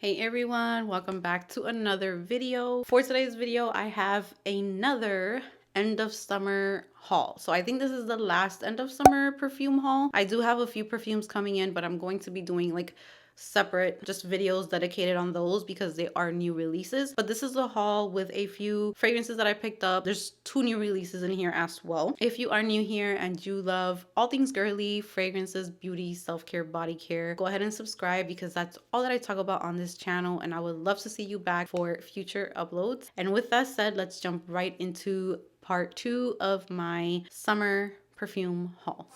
Hey everyone, welcome back to another video. For today's video, I have another end of summer haul. So I think this is the last end of summer perfume haul. I do have a few perfumes coming in, but I'm going to be doing like separate just videos dedicated on those because they are new releases. But this is a haul with a few fragrances that I picked up. There's 2 new releases in here as well. If you are new here and you love all things girly, fragrances, beauty, self-care, body care, go ahead and subscribe because that's all that I talk about on this channel, and I would love to see you back for future uploads. And with that said, let's jump right into part 2 of my summer perfume haul.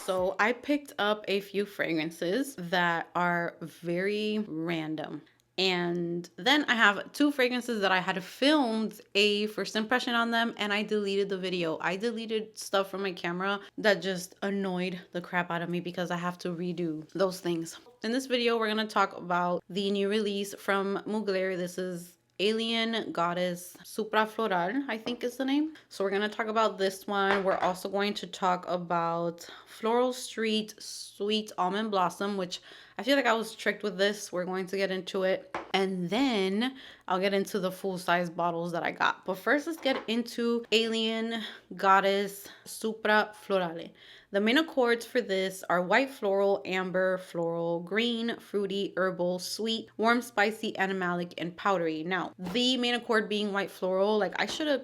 So I picked up a few fragrances that are very random. And then I have 2 fragrances that I had filmed a first impression on them and I deleted the video. I deleted stuff from my camera that just annoyed the crap out of me because I have to redo those things. In this video, we're going to talk about the new release from Mugler. This is Alien Goddess Supra Floral, I think is the name. So we're going to talk about this one. We're also going to talk about Floral Street Sweet Almond Blossom, which I feel like I was tricked with this. We're going to get into it. And then I'll get into the full-size bottles that I got. But first, let's get into Alien Goddess Supra Florale. The main accords for this are white floral, amber, floral, green, fruity, herbal, sweet, warm, spicy, animalic, and powdery. Now, the main accord being white floral, like I should have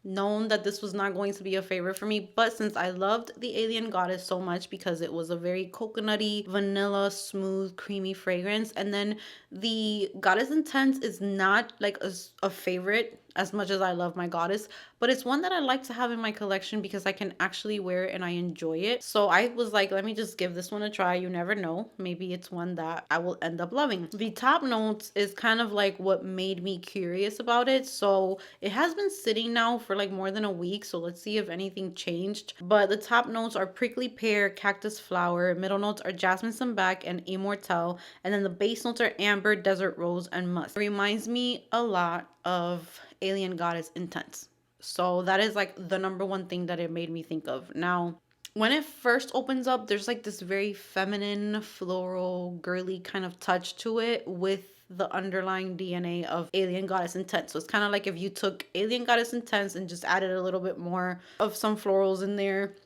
known that this was not going to be a favorite for me, but since I loved the Alien Goddess so much because it was a very coconutty, vanilla, smooth, creamy fragrance, and then the Goddess Intense is not like a favorite as much as I love my Goddess, but it's one that I like to have in my collection because I can actually wear it and I enjoy it. So I was like, let me just give this one a try. You never know. Maybe it's one that I will end up loving. The top notes is kind of like what made me curious about it. So it has been sitting now for like more than a week. So let's see if anything changed. But the top notes are prickly pear, cactus flower. Middle notes are jasmine sambac and immortelle. And then the base notes are amber, desert rose, and musk. It reminds me a lot of Alien Goddess Intense. So that is like the number one thing that it made me think of. Now, when it first opens up, there's like this very feminine, floral, girly kind of touch to it with the underlying DNA of Alien Goddess Intense. So it's kind of like if you took Alien Goddess Intense and just added a little bit more of some florals in there.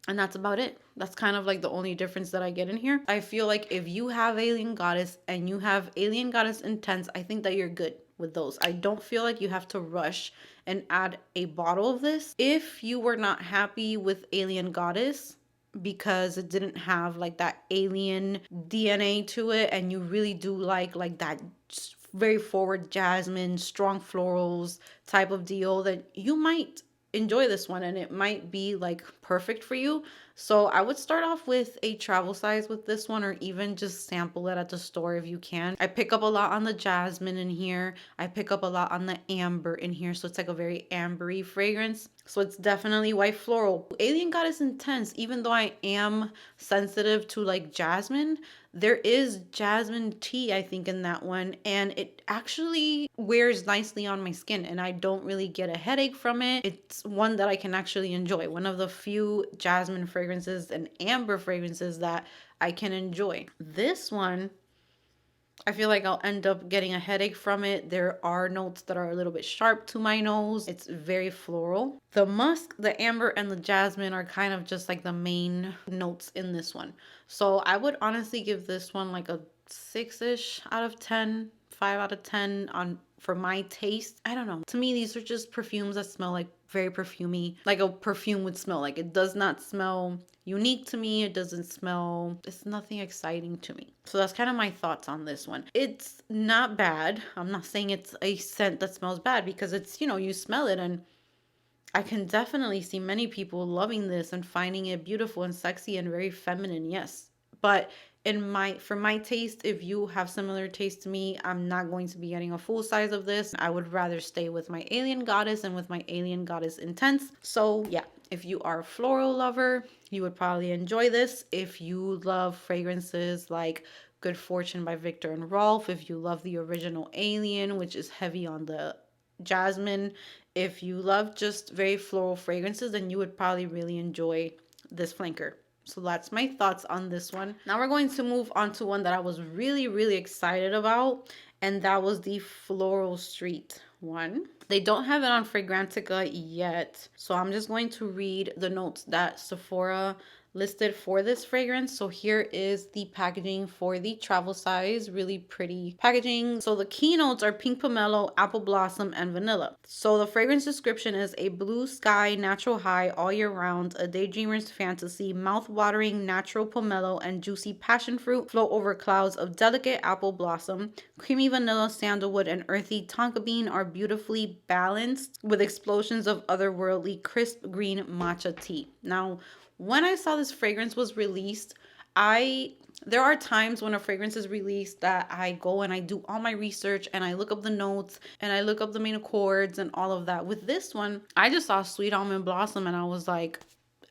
And that's about it. That's kind of like the only difference that I get in here. I feel like if you have Alien Goddess and you have Alien Goddess Intense, I think that you're good with those. I don't feel like you have to rush and add a bottle of this. If you were not happy with Alien Goddess because it didn't have like that alien DNA to it, and you really do like that very forward jasmine, strong florals type of deal, then you might enjoy this one and it might be like perfect for you. So I would start off with a travel size with this one, or even just sample it at the store if you can. I pick up a lot on the jasmine in here. I pick up a lot on the amber in here. So it's like a very ambery fragrance. So it's definitely white floral. Alien Goddess Intense, even though I am sensitive to like jasmine, there is jasmine tea, I think, in that one. And it actually wears nicely on my skin and I don't really get a headache from it. It's one that I can actually enjoy. One of the few jasmine fragrances and amber fragrances that I can enjoy. This one, I feel like I'll end up getting a headache from it. There are notes that are a little bit sharp to my nose. It's very floral. The musk, the amber, and the jasmine are kind of just like the main notes in this one. So I would honestly give this one like a 6-ish out of 10, 5 out of 10 on for my taste. I don't know. To me, these are just perfumes that smell like very perfumey, like a perfume would smell like. It does not smell unique to me. It doesn't smell, it's nothing exciting to me. So that's kind of my thoughts on this one. It's not bad. I'm not saying it's a scent that smells bad because it's, you know, you smell it, and I can definitely see many people loving this and finding it beautiful and sexy and very feminine, yes. But for my taste, if you have similar taste to me, I'm not going to be getting a full size of this. I would rather stay with my Alien Goddess and with my Alien Goddess Intense. So yeah, if you are a floral lover, you would probably enjoy this. If you love fragrances like Good Fortune by Viktor and Rolf, if you love the original Alien, which is heavy on the jasmine. If you love just very floral fragrances, then you would probably really enjoy this flanker. So that's my thoughts on this one. Now we're going to move on to one that I was really, really excited about, and that was the Floral Street one. They don't have it on Fragrantica yet, so I'm just going to read the notes that Sephora listed for this fragrance. So here is the packaging for the travel size. Really pretty packaging. So the keynotes are pink pomelo, apple blossom, and vanilla. So the fragrance description is a blue sky, natural high all year round, a daydreamer's fantasy, mouth-watering natural pomelo and juicy passion fruit flow over clouds of delicate apple blossom. Creamy vanilla, sandalwood, and earthy tonka bean are beautifully balanced with explosions of otherworldly crisp green matcha tea. Now, when I saw this fragrance was released, there are times when a fragrance is released that I go and I do all my research and I look up the notes and I look up the main accords and all of that. With this one, I just saw Sweet Almond Blossom and I was like,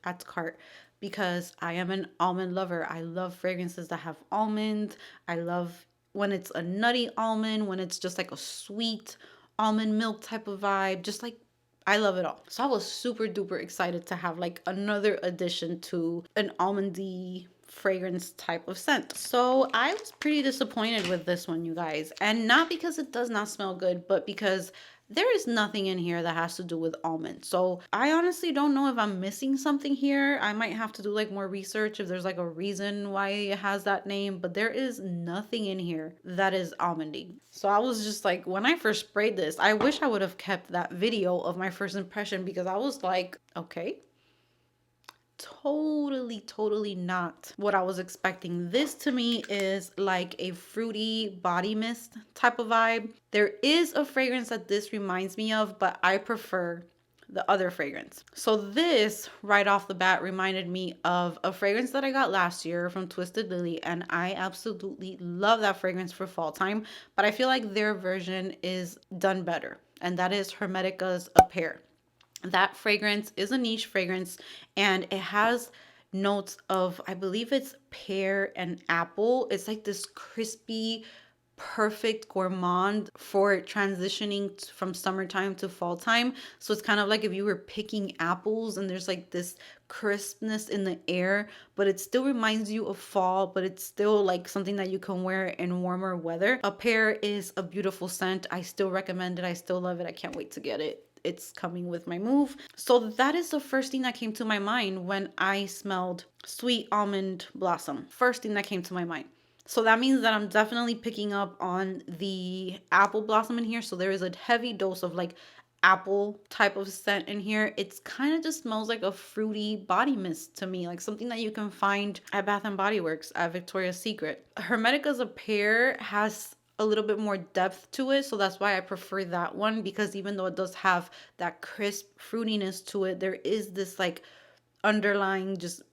add to cart, because I am an almond lover. I love fragrances that have almond. I love when it's a nutty almond, when it's just like a sweet almond milk type of vibe, just like I love it all. So I was super duper excited to have like another addition to an almondy fragrance type of scent. So I was pretty disappointed with this one, you guys. And not because it does not smell good, but because there is nothing in here that has to do with almond. So I honestly don't know if I'm missing something here. I might have to do like more research if there's like a reason why it has that name, but there is nothing in here that is almondy. So I was just like, when I first sprayed this, I wish I would have kept that video of my first impression, because I was like, okay, totally not what I was expecting. This to me is like a fruity body mist type of vibe. There is a fragrance that this reminds me of, but I prefer the other fragrance. So this right off the bat reminded me of a fragrance that I got last year from Twisted Lily, and I absolutely love that fragrance for fall time, but I feel like their version is done better, and that is Hermetica's A Pear. That fragrance is a niche fragrance and it has notes of, I believe it's pear and apple. It's like this crispy, perfect gourmand for transitioning from summertime to fall time. So it's kind of like if you were picking apples and there's like this crispness in the air, but it still reminds you of fall, but it's still like something that you can wear in warmer weather. A Pear is a beautiful scent. I still recommend it. I still love it. I can't wait to get it. It's coming with my move. So that is the first thing that came to my mind when I smelled Sweet Almond Blossom. First thing that came to my mind. So that means that I'm definitely picking up on the apple blossom in here. So there is a heavy dose of like apple type of scent in here. It's kind of just smells like a fruity body mist to me, like something that you can find at Bath and Body Works, at Victoria's Secret. Hermetica's A Pear has a little bit more depth to it, so that's why I prefer that one, because even though it does have that crisp fruitiness to it, there is this like underlying just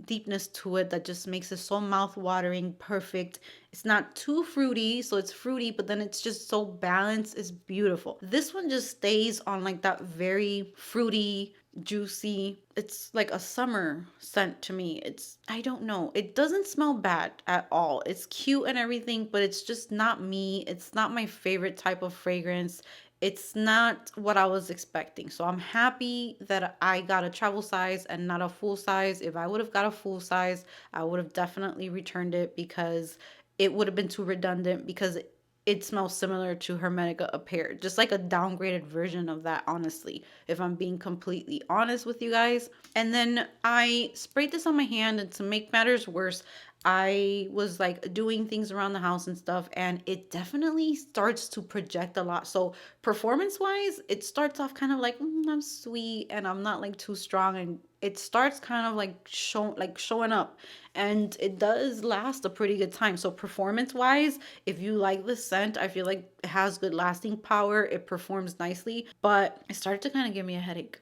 deepness to it that just makes it so mouth-watering, perfect. It's not too fruity, so it's fruity, but then it's just so balanced. It's beautiful. This one just stays on like that very fruity, juicy. It's like a summer scent to me. I don't know. It doesn't smell bad at all. It's cute and everything, but it's just not me. It's not my favorite type of fragrance. It's not what I was expecting. So I'm happy that I got a travel size and not a full size. If I would have got a full size, I would have definitely returned it, because it would have been too redundant, because it smells similar to Hermetica A Pear. Just like a downgraded version of that, honestly, if I'm being completely honest with you guys. And then I sprayed this on my hand, and to make matters worse, I was like doing things around the house and stuff, and it definitely starts to project a lot. So performance wise, it starts off kind of like, I'm sweet and I'm not like too strong, and it starts kind of like showing up, and it does last a pretty good time. So performance wise, if you like the scent, I feel like it has good lasting power. It performs nicely, but it started to kind of give me a headache.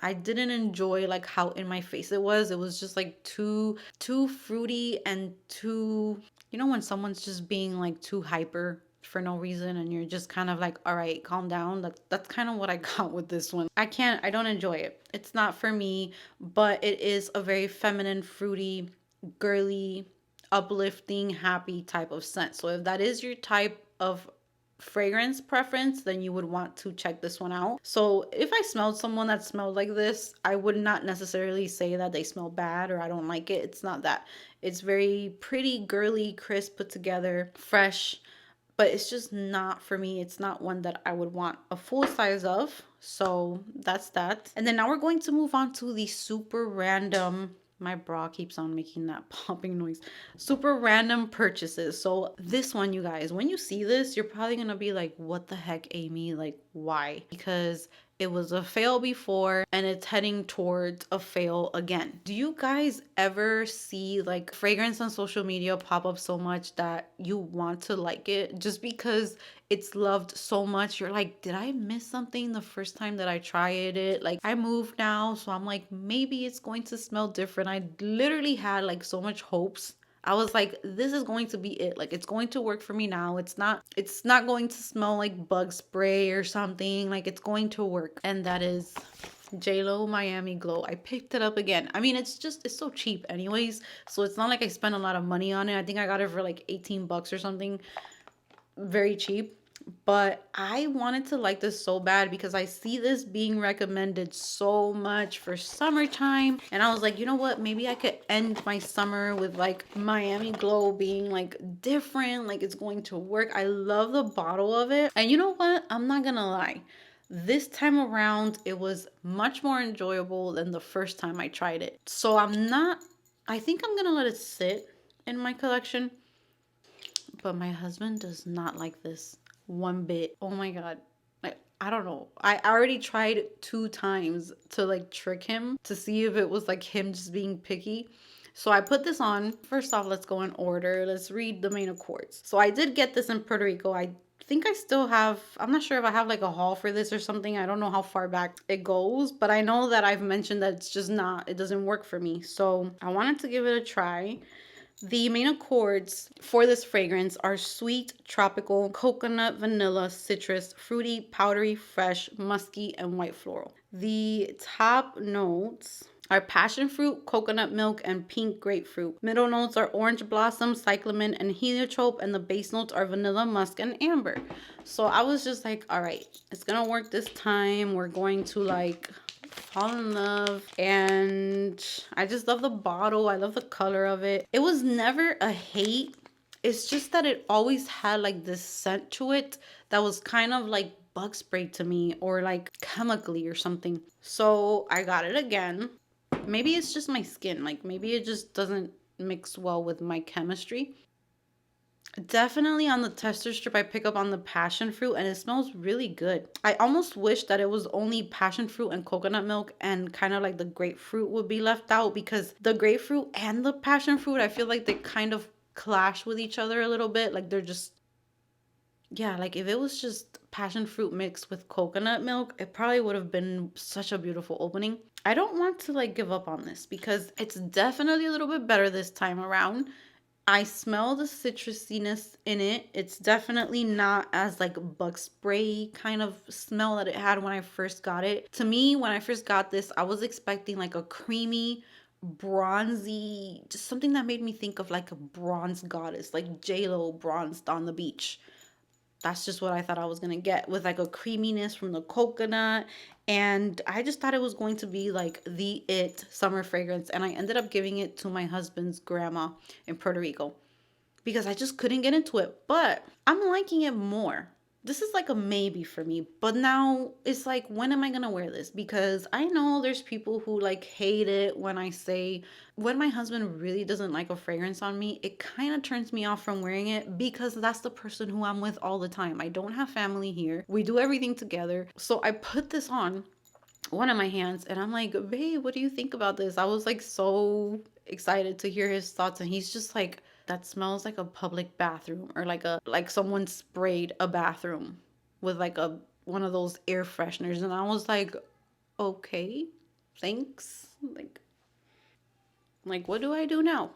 I didn't enjoy like how in my face it was. It was just like too fruity and too, when someone's just being like too hyper for no reason, and you're just kind of like, all right, calm down. That's kind of what I got with this one. I don't enjoy it. It's not for me, but it is a very feminine, fruity, girly, uplifting, happy type of scent. So if that is your type of fragrance preference, then you would want to check this one out. So if I smelled someone that smelled like this, I would not necessarily say that they smell bad or I don't like it. It's not that. It's very pretty, girly, crisp, put together, fresh, but it's just not for me. It's not one that I would want a full size of. So that's that. And then now we're going to move on to the super random, my bra keeps on making that popping noise, super random purchases. So this one, you guys, when you see this, you're probably gonna be like, what the heck, Amy? Like, why? Because it was a fail before and it's heading towards a fail again. Do you guys ever see like fragrance on social media pop up so much that you want to like it just because it's loved so much? You're like, did I miss something the first time that I tried it? Like, I moved now, so I'm like, maybe it's going to smell different. I literally had like so much hopes. I was like, this is going to be it. Like, it's going to work for me now. It's not going to smell like bug spray or something. Like, it's going to work. And that is JLo Miami Glow. I picked it up again. I mean, it's so cheap anyways. So it's not like I spent a lot of money on it. I think I got it for like 18 bucks or something. Very cheap. But I wanted to like this so bad because I see this being recommended so much for summertime. And I was like, you know what? Maybe I could end my summer with like Miami Glow being like different. Like, it's going to work. I love the bottle of it. And you know what? I'm not gonna lie. This time around, it was much more enjoyable than the first time I tried it. So I think I'm gonna let it sit in my collection. But my husband does not like this one bit. Oh my god. Like, I don't know. I already tried 2 times to like trick him to see if it was like him just being picky. So I put this on. First off, let's go in order. Let's read the main accords. So I did get this in Puerto Rico. I think I still have, I'm not sure if I have like a haul for this or something. I don't know how far back it goes, but I know that I've mentioned that it's just not, it doesn't work for me. So I wanted to give it a try. The main accords for this fragrance are sweet, tropical, coconut, vanilla, citrus, fruity, powdery, fresh, musky, and white floral. The top notes are passion fruit, coconut milk, and pink grapefruit. Middle notes are orange blossom, cyclamen, and heliotrope, and the base notes are vanilla, musk, and amber. So I was just like, all right, it's gonna work this time. We're going to like fall in love. And I just love the bottle. I love the color of it. It was never a hate. It's just that it always had like this scent to it that was kind of like bug spray to me, or like chemically or something. So I got it again. Maybe it's just my skin. Like, maybe it just doesn't mix well with my chemistry. Definitely on the tester strip, I pick up on the passion fruit and it smells really good. I almost wish that it was only passion fruit and coconut milk and kind of like the grapefruit would be left out, because the grapefruit and the passion fruit, I feel like they kind of clash with each other a little bit. Like, they're just, yeah, like if it was just passion fruit mixed with coconut milk, it probably would have been such a beautiful opening. I don't want to like give up on this because it's definitely a little bit better this time around. I smell the citrusiness in it. It's definitely not as like bug spray kind of smell that it had when I first got it. To me, when I first got this, I was expecting like a creamy, bronzy, just something that made me think of like a bronze goddess, like JLo bronzed on the beach. That's just what I thought I was gonna get, with like a creaminess from the coconut. And I just thought it was going to be like the it summer fragrance. And I ended up giving it to my husband's grandma in Puerto Rico because I just couldn't get into it. But I'm liking it more. This is like a maybe for me. But now it's like, when am I gonna wear this? Because I know there's people who like hate it when I say, when my husband really doesn't like a fragrance on me, it kind of turns me off from wearing it, because that's the person who I'm with all the time. I don't have family here. We do everything together. So I put this on one of my hands and I'm like, babe, what do you think about this? I was like so excited to hear his thoughts, and he's just like, that smells like a public bathroom, or like someone sprayed a bathroom with like a one of those air fresheners. And I was like, okay, thanks. Like what do I do now?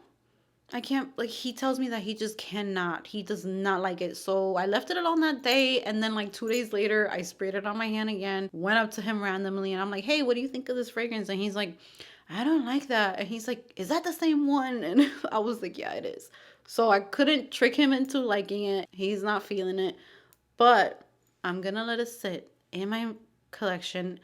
I can't, like, he tells me that he just cannot. He does not like it. So I left it alone that day. And then, like, 2 days later, I sprayed it on my hand again. Went up to him randomly. And I'm like, hey, what do you think of this fragrance? And he's like, I don't like that. And he's like, is that the same one? And I was like, yeah, it is. So I couldn't trick him into liking it. He's not feeling it. But I'm gonna let it sit in my collection,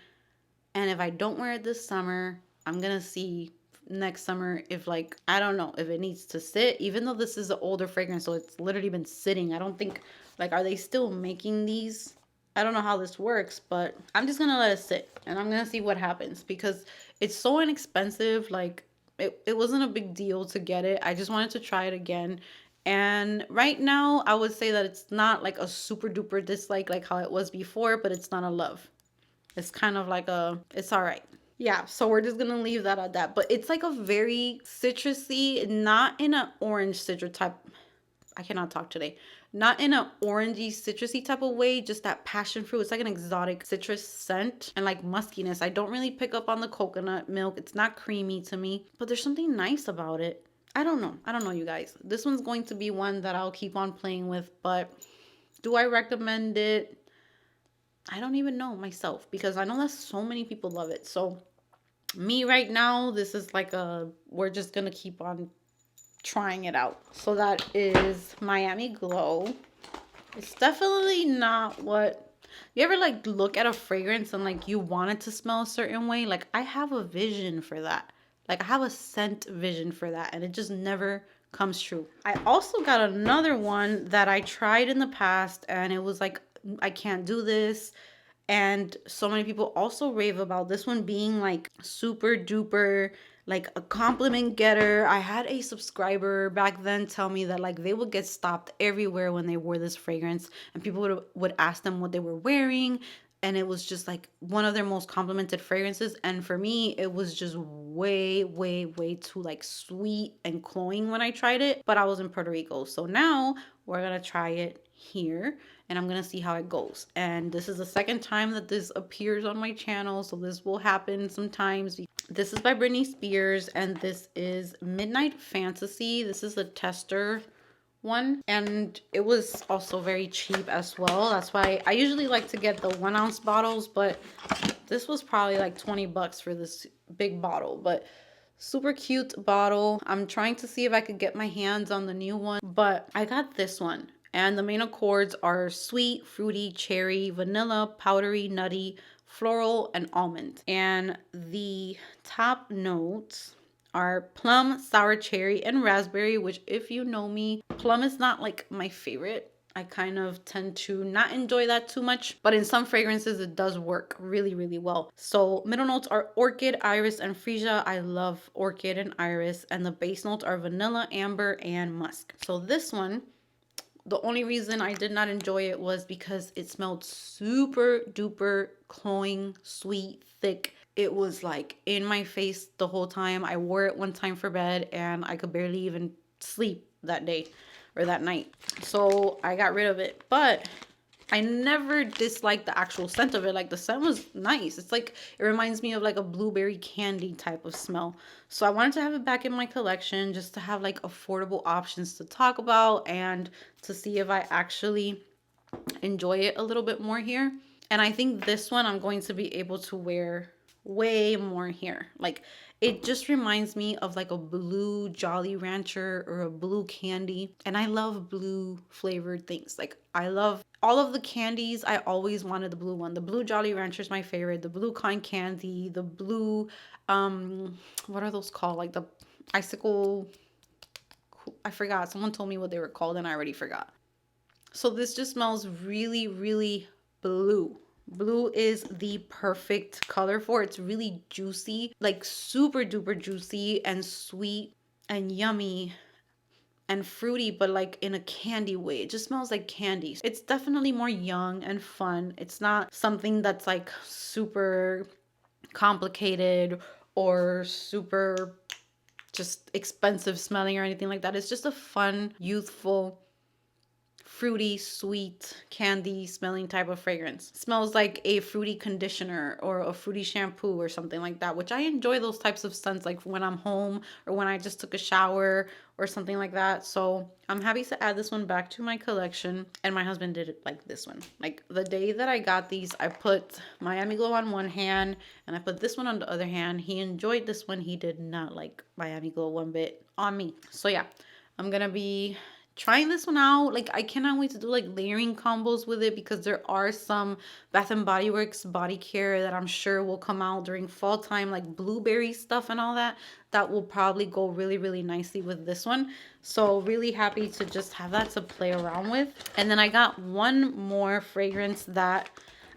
and if I don't wear it this summer, I'm gonna see next summer if, like, I don't know if it needs to sit, even though this is an older fragrance, so it's literally been sitting. I don't think, like, are they still making these? I don't know how this works, but I'm just gonna let it sit and I'm gonna see what happens because it's so inexpensive. Like, it wasn't a big deal to get it. I just wanted to try it again. And right now, I would say that it's not like a super duper dislike like how it was before, but it's not a love. It's kind of like it's all right. Yeah, so we're just gonna leave that at that. But it's like a very citrusy, not in an orange citrus type. I cannot talk today. Not in an orangey, citrusy type of way, just that passion fruit. It's like an exotic citrus scent and like muskiness. I don't really pick up on the coconut milk. It's not creamy to me, but there's something nice about it. I don't know. I don't know, you guys. This one's going to be one that I'll keep on playing with, but do I recommend it? I don't even know myself because I know that so many people love it. So me right now, this is like we're just gonna keep on trying it out. So that is Miami Glow. It's definitely not what you ever like look at a fragrance and like you want it to smell a certain way. Like I have a vision for that. Like I have a scent vision for that, and it just never comes true. I also got another one that I tried in the past, and it was like, I can't do this. And so many people also rave about this one being like super duper, like a compliment getter. I had a subscriber back then tell me that like they would get stopped everywhere when they wore this fragrance, and people would ask them what they were wearing, and it was just like one of their most complimented fragrances. And for me, it was just way, way, way too like sweet and cloying when I tried it. But I was in Puerto Rico, so now we're gonna try it here and I'm gonna see how it goes. And this is the second time that this appears on my channel, so this will happen sometimes. This is by Britney Spears, and this is Midnight Fantasy. This is the tester one, and it was also very cheap as well. That's why I usually like to get the 1 ounce bottles, but this was probably like 20 bucks for this big bottle. But super cute bottle. I'm trying to see if I could get my hands on the new one, but I got this one. And the main accords are sweet, fruity, cherry, vanilla, powdery, nutty, floral, and almond. And the top notes are plum, sour cherry, and raspberry, which if you know me, plum is not like my favorite. I kind of tend to not enjoy that too much, but in some fragrances it does work really, really well. So middle notes are orchid, iris, and freesia. I love orchid and iris. And the base notes are vanilla, amber, and musk. So this one, the only reason I did not enjoy it was because it smelled super duper cloying, sweet, thick. It was like in my face the whole time. I wore it one time for bed and I could barely even sleep that day or that night. So I got rid of it. But I never disliked the actual scent of it. Like the scent was nice. It's like, it reminds me of like a blueberry candy type of smell. So I wanted to have it back in my collection just to have like affordable options to talk about and to see if I actually enjoy it a little bit more here. And I think this one I'm going to be able to wear way more here. Like it just reminds me of like a blue Jolly Rancher or a blue candy. And I love blue flavored things. Like I love all of the candies. I always wanted the blue one. The blue Jolly Rancher is my favorite. The blue cotton candy, the blue, what are those called? Like the icicle, I forgot. Someone told me what they were called and I already forgot. So this just smells really, really blue. Blue is the perfect color for it. It's really juicy, like super duper juicy and sweet and yummy and fruity, but like in a candy way. It just smells like candy. It's definitely more young and fun. It's not something that's like super complicated or super just expensive smelling or anything like that. It's just a fun, youthful, fruity, sweet, candy smelling type of fragrance. It smells like a fruity conditioner or a fruity shampoo or something like that, which I enjoy those types of scents like when I'm home or when I just took a shower or something like that. So I'm happy to add this one back to my collection. And my husband did it like this one. Like the day that I got these, I put Miami Glow on one hand and I put this one on the other hand. He enjoyed this one. He did not like Miami Glow one bit on me. So yeah, I'm gonna be trying this one out. Like, I cannot wait to do like layering combos with it, because there are some Bath and Body Works body care that I'm sure will come out during fall time, like blueberry stuff and all that. That will probably go really, really nicely with this one. So really happy to just have that to play around with. And then I got one more fragrance that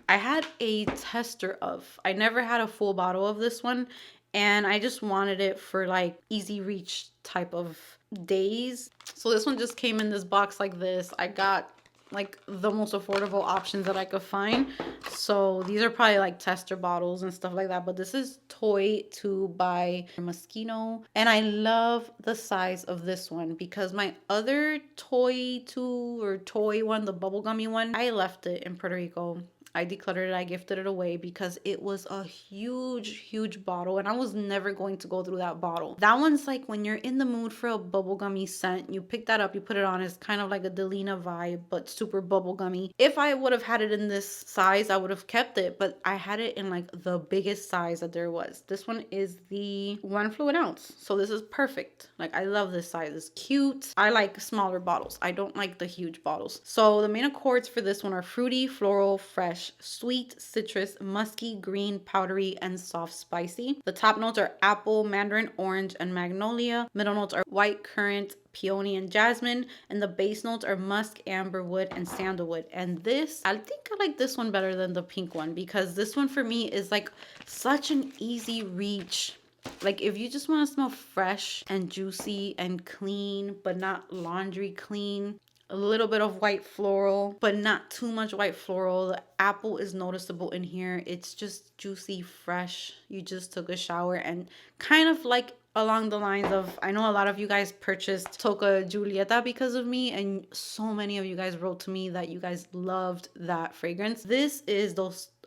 I had a tester of. I never had a full bottle of this one, and I just wanted it for like easy reach type of days. So this one just came in this box like this. I got like the most affordable options that I could find. So these are probably like tester bottles and stuff like that. But this is Toy 2 by Moschino. And I love the size of this one, because my other Toy 2 or Toy one, the bubblegummy one, I left it in Puerto Rico. I decluttered it, I gifted it away, because it was a huge bottle, and I was never going to go through that bottle. That one's like when you're in the mood for a bubblegummy scent, you pick that up, you put it on. It's kind of like a Delina vibe, but super bubblegummy. If I would have had it in this size, I would have kept it, but I had it in like the biggest size that there was. This one is the 1 fluid ounce, so this is perfect. Like, I love this size. It's cute. I like smaller bottles. I don't like the huge bottles. So the main accords for this one are fruity, floral, fresh, sweet, citrus, musky, green, powdery, and soft spicy. The top notes are apple, mandarin orange, and magnolia. Middle notes are white currant, peony, and jasmine. And the base notes are musk, amberwood, and sandalwood. And this, I think I like this one better than the pink one, because this one for me is like such an easy reach. Like, if you just want to smell fresh and juicy and clean, but not laundry clean. A little bit of white floral, but not too much white floral. The apple is noticeable in here. It's just juicy, fresh. You just took a shower, and kind of like along the lines of, I know a lot of you guys purchased Toca Julieta because of me, and so many of you guys wrote to me that you guys loved that fragrance. This is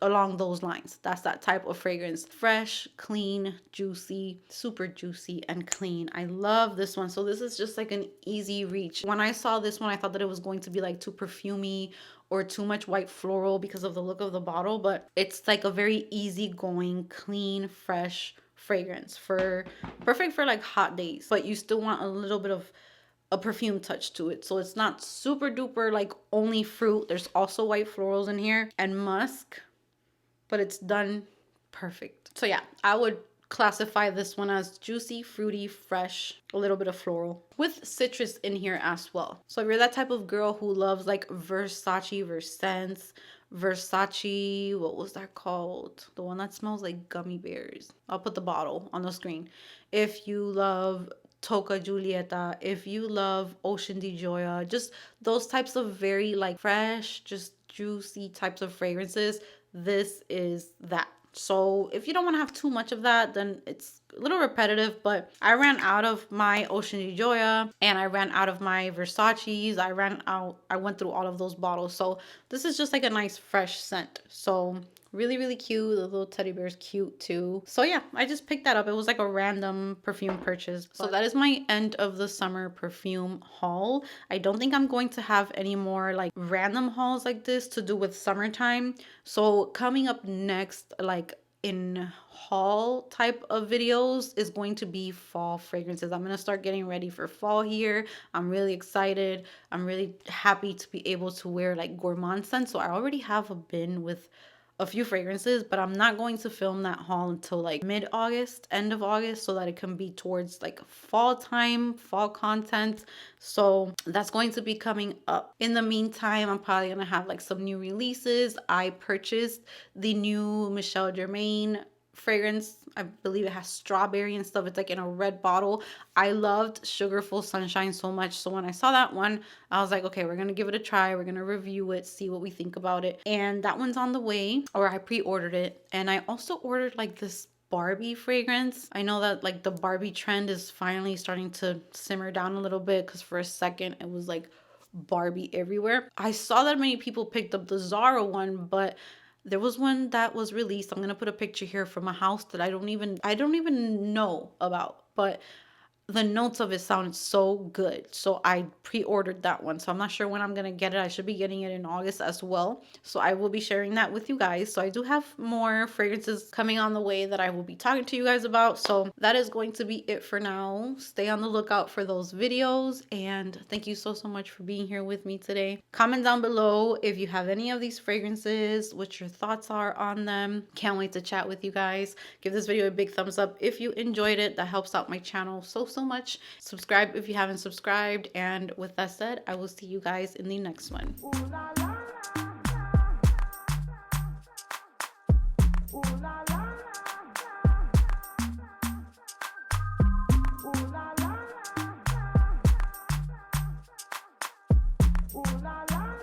along those lines. That's that type of fragrance. Fresh, clean, juicy, super juicy and clean. I love this one. So this is just like an easy reach. When I saw this one, I thought that it was going to be like too perfumey or too much white floral because of the look of the bottle, but it's like a very easygoing, clean, fresh fragrance, for perfect for like hot days, but you still want a little bit of a perfume touch to it. So it's not super duper like only fruit. There's also white florals in here and musk, but it's done perfect. So yeah, I would classify this one as juicy, fruity, fresh, a little bit of floral with citrus in here as well. So if you're that type of girl who loves like Versace, Versace, what was that called? The one that smells like gummy bears. I'll put the bottle on the screen. If you love Toca Julieta, if you love Ocean di Gioia, just those types of very like fresh, just juicy types of fragrances, this is that. So if you don't want to have too much of that, then it's a little repetitive, but I ran out of my Ocean di Gioia and I ran out of my Versace's. I went through all of those bottles. So this is just like a nice fresh scent. So really cute. The little teddy bear is cute too. So yeah, I just picked that up. It was like a random perfume purchase. So that is my end of the summer perfume haul. I don't think I'm going to have any more like random hauls like this to do with summertime. So coming up next, like in haul type of videos, is going to be fall fragrances. I'm going to start getting ready for fall here. I'm really excited. I'm really happy to be able to wear like gourmand scents. So I already have a bin with a few fragrances, but I'm not going to film that haul until like mid-August, end of August, so that it can be towards like fall time, fall content. So that's going to be coming up. In the meantime, I'm probably gonna have like some new releases. I purchased the new Michel Germain fragrance. I believe it has strawberry and stuff. It's like in a red bottle. I loved Sugarful Sunshine so much. So when I saw that one, I was like, okay, we're going to give it a try. We're going to review it, see what we think about it. And that one's on the way, or I pre-ordered it. And I also ordered like this Barbie fragrance. I know that like the Barbie trend is finally starting to simmer down a little bit, because for a second it was like Barbie everywhere. I saw that many people picked up the Zara one, but there was one that was released. I'm going to put a picture here from a house that I don't even know about. But the notes of it sounded so good. So I pre-ordered that one. So I'm not sure when I'm gonna get it. I should be getting it in August as well. So I will be sharing that with you guys. So I do have more fragrances coming on the way that I will be talking to you guys about. So that is going to be it for now. Stay on the lookout for those videos, and thank you so much for being here with me today. Comment down below if you have any of these fragrances, what your thoughts are on them. Can't wait to chat with you guys. Give this video a big thumbs up if you enjoyed it. That helps out my channel so much. Subscribe if you haven't subscribed, and with that said, I will see you guys in the next one. Ooh la la la. Ooh la la.